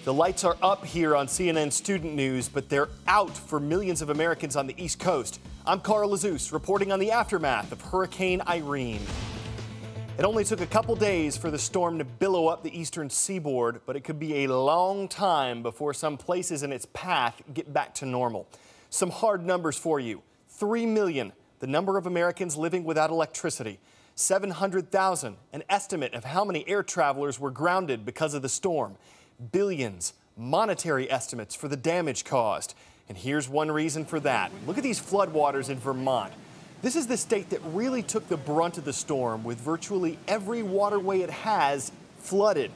The lights are up here on CNN Student News, but they're out for millions of Americans on the East Coast. I'm Carl Lazouz, reporting on the aftermath of Hurricane Irene. It only took a couple days for the storm to billow up the eastern seaboard, but it could be a long time before some places in its path get back to normal. Some hard numbers for you. 3 million, the number of Americans living without electricity. 700,000, an estimate of how many air travelers were grounded because of the storm. Billions, monetary estimates for the damage caused. And here's one reason for that. Look at these floodwaters in Vermont. This is the state that really took the brunt of the storm, with virtually every waterway it has flooded.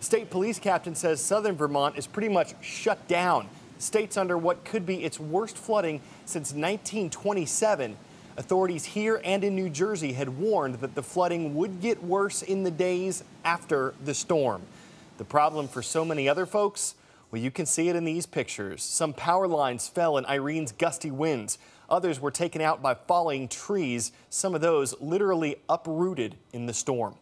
The state police captain says southern Vermont is pretty much shut down. The state's under what could be its worst flooding since 1927. Authorities here and in New Jersey had warned that the flooding would get worse in the days after the storm. The problem for so many other folks? Well, you can see it in these pictures. Some power lines fell in Irene's gusty winds. Others were taken out by falling trees, some of those literally uprooted in the storm.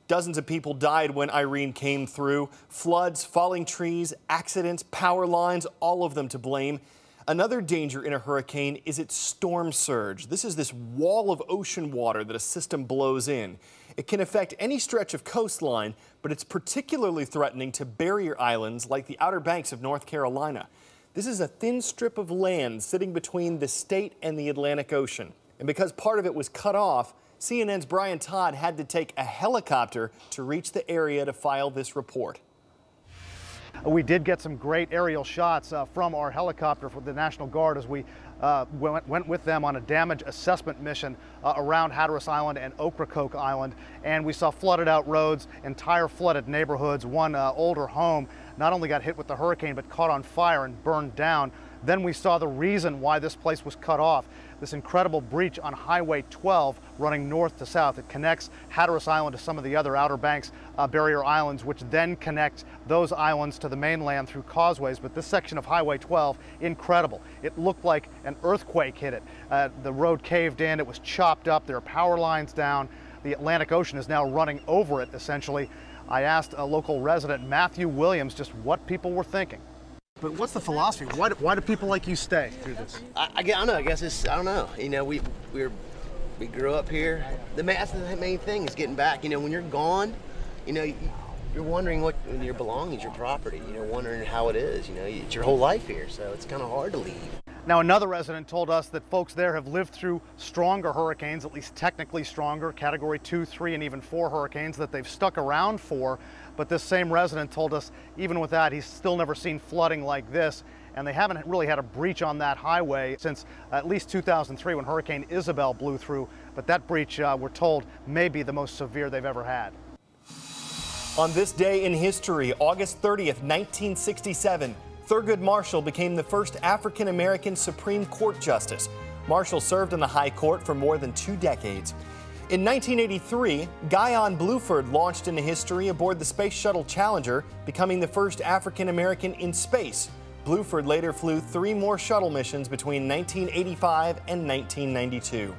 Dozens of people died when Irene came through. Floods, falling trees, accidents, power lines, all of them to blame. Another danger in a hurricane is its storm surge. This is this wall of ocean water that a system blows in. It can affect any stretch of coastline, but it's particularly threatening to barrier islands like the Outer Banks of North Carolina. This is a thin strip of land sitting between the state and the Atlantic Ocean. And because part of it was cut off, CNN's Brian Todd had to take a helicopter to reach the area to file this report. We did get some great aerial shots from our helicopter for the National Guard as we went with them on a damage assessment mission around Hatteras Island and Ocracoke Island. And we saw flooded out roads, entire flooded neighborhoods. One older home not only got hit with the hurricane, but caught on fire and burned down. Then we saw the reason why this place was cut off. This incredible breach on Highway 12 running north to south. It connects Hatteras Island to some of the other Outer Banks barrier islands, which then connect those islands to the mainland through causeways. But this section of Highway 12, incredible. It looked like an earthquake hit it. The road caved in, it was chopped up, there are power lines down. The Atlantic Ocean is now running over it, essentially. I asked a local resident, Matthew Williams, just what people were thinking. But what's the philosophy? Why do people like you stay through this? I don't know. I guess it's, I don't know. You know, we grew up here. That's the main thing is getting back. You know, when you're gone, you know, you're wondering what your belongings, your property. You know, wondering how it is. You know, it's your whole life here, so it's kind of hard to leave. Now, another resident told us that folks there have lived through stronger hurricanes, at least technically stronger, Category 2, 3, and even 4 hurricanes that they've stuck around for. But this same resident told us, even with that, he's still never seen flooding like this. And they haven't really had a breach on that highway since at least 2003 when Hurricane Isabel blew through. But that breach, we're told, may be the most severe they've ever had. On this day in history, August 30th, 1967, Thurgood Marshall became the first African-American Supreme Court Justice. Marshall served in the High Court for more than 2 decades. In 1983, Guyon Bluford launched into history aboard the Space Shuttle Challenger, becoming the first African-American in space. Bluford later flew 3 more shuttle missions between 1985 and 1992.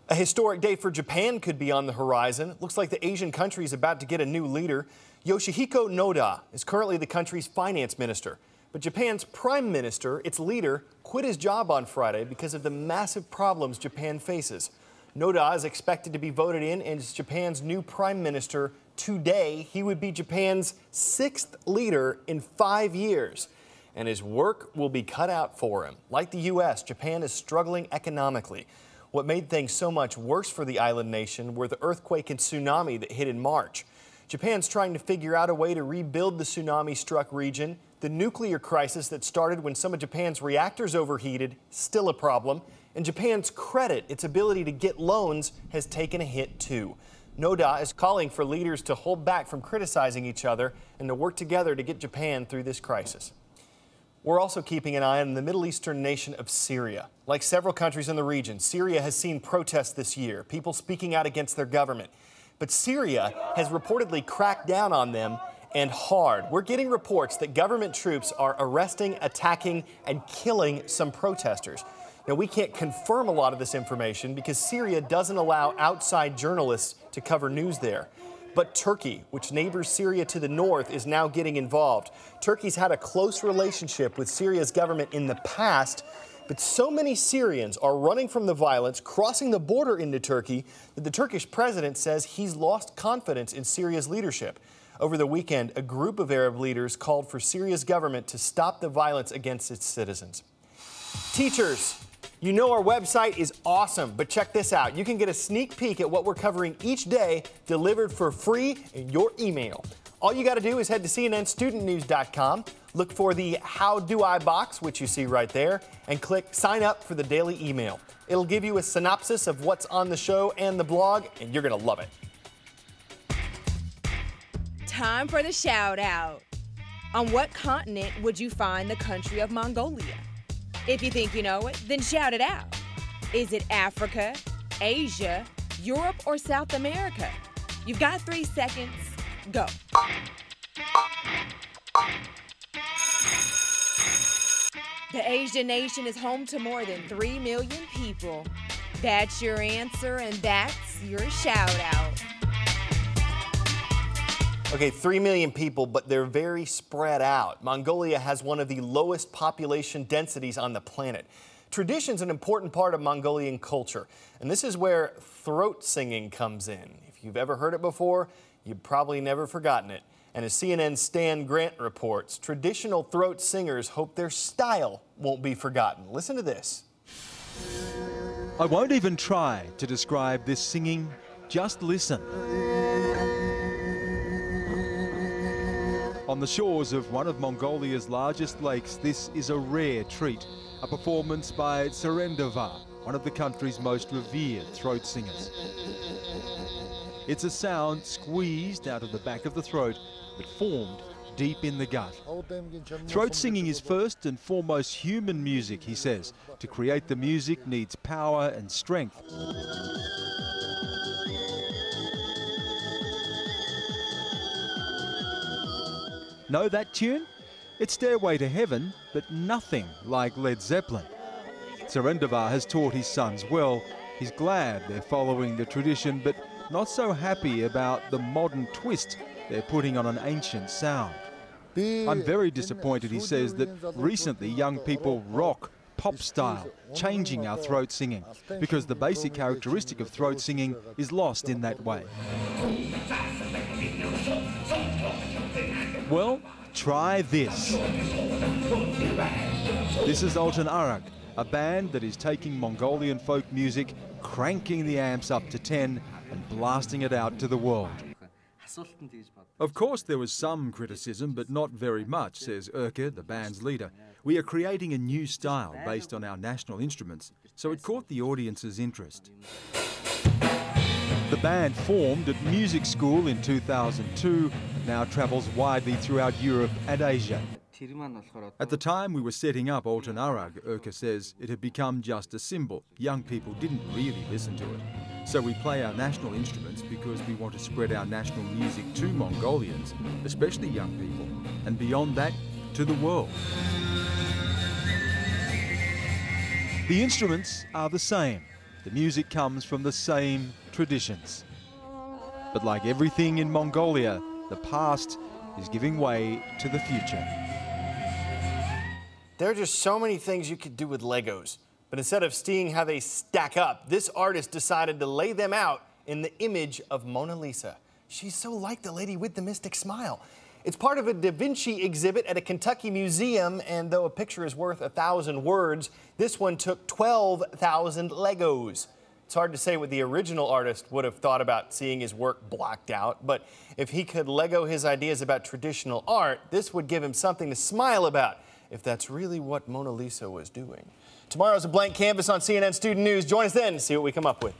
A historic day for Japan could be on the horizon. Looks like the Asian country is about to get a new leader. Yoshihiko Noda is currently the country's finance minister. But Japan's prime minister, its leader, quit his job on Friday because of the massive problems Japan faces. Noda is expected to be voted in as Japan's new prime minister today. He would be Japan's 6th leader in 5 years, and his work will be cut out for him. Like the U.S., Japan is struggling economically. What made things so much worse for the island nation were the earthquake and tsunami that hit in March. Japan's trying to figure out a way to rebuild the tsunami-struck region. The nuclear crisis that started when some of Japan's reactors overheated, still a problem. And Japan's credit, its ability to get loans, has taken a hit too. Noda is calling for leaders to hold back from criticizing each other and to work together to get Japan through this crisis. We're also keeping an eye on the Middle Eastern nation of Syria. Like several countries in the region, Syria has seen protests this year, people speaking out against their government. But Syria has reportedly cracked down on them, and hard. We're getting reports that government troops are arresting, attacking, and killing some protesters. Now, we can't confirm a lot of this information because Syria doesn't allow outside journalists to cover news there. But Turkey, which neighbors Syria to the north, is now getting involved. Turkey's had a close relationship with Syria's government in the past, but so many Syrians are running from the violence, crossing the border into Turkey, that the Turkish president says he's lost confidence in Syria's leadership. Over the weekend, a group of Arab leaders called for Syria's government to stop the violence against its citizens. Teachers, you know our website is awesome, but check this out. You can get a sneak peek at what we're covering each day delivered for free in your email. All you got to do is head to cnnstudentnews.com, look for the How Do I box, which you see right there, and click Sign Up for the daily email. It'll give you a synopsis of what's on the show and the blog, and you're going to love it. Time for the shout out. On what continent would you find the country of Mongolia? If you think you know it, then shout it out. Is it Africa, Asia, Europe, or South America? You've got 3 seconds. Go. The Asian nation is home to more than 3 million people. That's your answer, and that's your shout out. Okay, 3 million people, but they're very spread out. Mongolia has one of the lowest population densities on the planet. Tradition's an important part of Mongolian culture, and this is where throat singing comes in. If you've ever heard it before, you've probably never forgotten it. And as CNN's Stan Grant reports, traditional throat singers hope their style won't be forgotten. Listen to this. I won't even try to describe this singing, just listen. On the shores of one of Mongolia's largest lakes, this is a rare treat, a performance by Tserendava, one of the country's most revered throat singers. It's a sound squeezed out of the back of the throat, but formed deep in the gut. Throat singing is first and foremost human music, he says. To create the music needs power and strength. Know that tune? It's Stairway to Heaven, but nothing like Led Zeppelin. Tserendava has taught his sons well. He's glad they're following the tradition, but not so happy about the modern twist they're putting on an ancient sound. I'm very disappointed, he says, that recently young people rock pop style, changing our throat singing, because the basic characteristic of throat singing is lost in that way. Well, try this. This is Attune, a band that is taking Mongolian folk music, cranking the amps up to 10 and blasting it out to the world. Of course there was some criticism, but not very much, says Erke, the band's leader. We are creating a new style based on our national instruments, so it caught the audience's interest. The band formed at music school in 2002, now travels widely throughout Europe and Asia. At the time we were setting up Attune, Erke says, it had become just a symbol. Young people didn't really listen to it. So we play our national instruments because we want to spread our national music to Mongolians, especially young people, and beyond that, to the world. The instruments are the same. The music comes from the same traditions. But like everything in Mongolia, the past is giving way to the future. There are just so many things you could do with Legos. But instead of seeing how they stack up, this artist decided to lay them out in the image of Mona Lisa. She's so like the lady with the mystic smile. It's part of a Da Vinci exhibit at a Kentucky museum, and though a picture is worth 1,000 words, this one took 12,000 Legos. It's hard to say what the original artist would have thought about seeing his work blocked out, but if he could Lego his ideas about traditional art, this would give him something to smile about, if that's really what Mona Lisa was doing. Tomorrow's a blank canvas on CNN Student News. Join us then to see what we come up with.